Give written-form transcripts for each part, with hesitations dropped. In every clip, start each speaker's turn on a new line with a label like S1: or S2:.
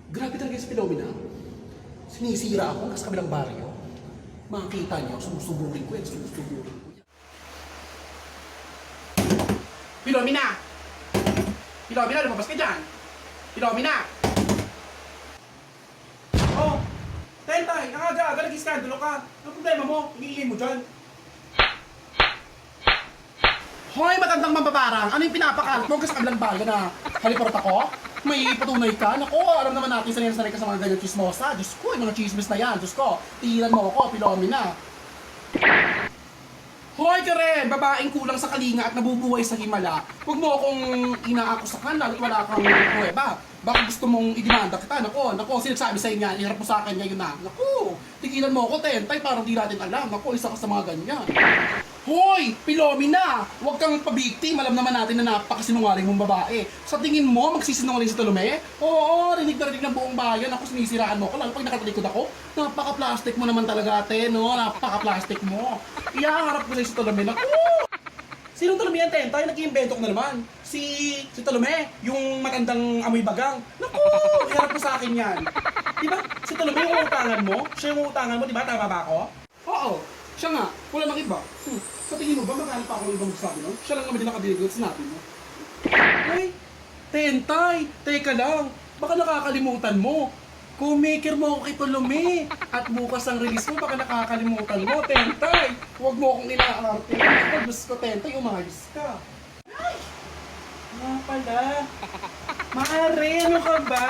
S1: Grabe talaga sa Pilomena. Sinisira ako sa kabilang baryo. Makikita niyo, sumusuburin ko yan, sumusuburin ko yan. Pilomena! Pilomena, lumabas ka dyan! Pilomena! Oh! Tentay, nakaga, nag-iskandalo ka. Ano problema mo? Hingilin mo dyan. Hoy, matandang mambabarang! Ano yung pinapakalat mo sa kabilang baryo na haliparot ako? May patunay ka? Naku, alam naman natin sanay ka sa mga ganyan chismosa. Diyos ko, yung mga chismis na yan. Diyos ko, tigilan mo ako, Pilomena. Hoy ka rin, babaeng kulang sa kalinga at nabubuhay sa himala. Huwag mo akong inaakusakan lalo't wala kang pruweba. Baka gusto mong idemanda kita. Naku, sinasabi sa inyo, iharap mo sa akin ngayon na. Naku, tigilan mo ako, Tentay, parang di natin alam. Naku, isa ka sa mga ganyan. Hoy, Pilomena! Huwag kang pabiktim. Alam naman natin na napakasinungaling mong babae. Sa tingin mo, magsisinungaling si Tolome? Oo, rinig na rinig ng buong bayan. Ako, sinisiraan mo ko. Lalo pag nakatalikod ako, napaka-plastic mo naman talaga, ate, no? Napaka-plastic mo. Iyaharap ko sa'yo si Tolome. Naku! Sinong Tolome yan, Tentay? Nag-iimbento ko na naman. Si Tolome, yung matandang amoy bagang. Naku! Iharap mo sa akin yan. Diba? Si Tolome yung utangan mo? Siya yung utangan mo, diba? Tama ba ako? Oo. Siya nga. Wala nang iba. Sa tingin mo ba, magkano pa ako ng ibang sabi nun? Siya lang naman din nakadilig at sinabi mo. Ay, Tentay, teka lang. Baka nakakalimutan mo. Co-maker mo ako kay Tolome. At bukas ang release mo, baka nakakalimutan mo, Tentay. Huwag mo akong inaarte. Ako, Diyos ko, Tentay, umayos ka. Ay! Nga pala. Maari, ano ka ba?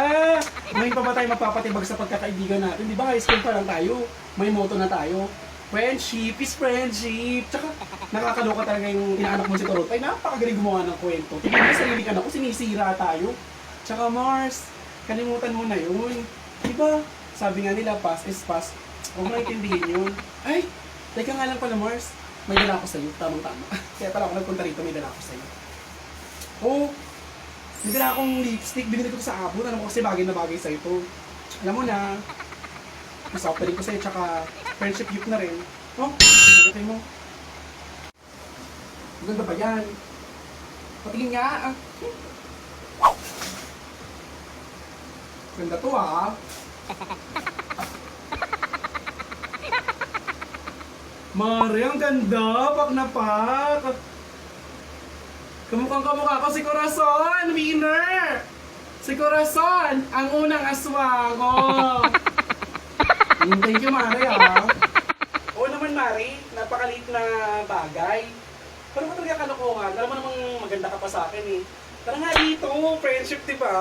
S1: May pa ba tayo magpapatibag sa pagkakaibigan natin? Di ba high school pa lang tayo? May motto na tayo. Friendship is friendship. Tsaka, nakakaloka talaga yung inaanak mo si Torot. Ay, napakagaling gumawa ng kwento. Tignan mo, sarili ka na ko, sinisira tayo. Tsaka, Mars, kalimutan mo na yun. Diba? Sabi nga nila, past is past. Huwag mo naiintindihin yun. Ay, teka nga lang pala, Mars. May dala ako sa'yo. Tamang-tama. Kaya pala ako nagpunta rito, may dala ako sa'yo. Oh, may dala akong lipstick. Binili ko sa abon. Alam mo kasi bagay na bagay sa'yo to. Alam mo na. Mas offering ko sa'yo, tsaka friendship gift na rin. Oh, pagkatay mo. Ganda ba yan? Patingin nga. Ganda to ah. Mari, ang ganda. Pak na pak. Kamukhang kamukha ko si Corazon, winner! Si Corazon, ang unang aswang. Oh. Thank you, Mari, ah. Oo naman, Mari. Napakaliit na bagay. Pero ba talaga kalokohan? Alam mo namang maganda ka pa sa akin, eh. Tara nga dito, friendship, diba?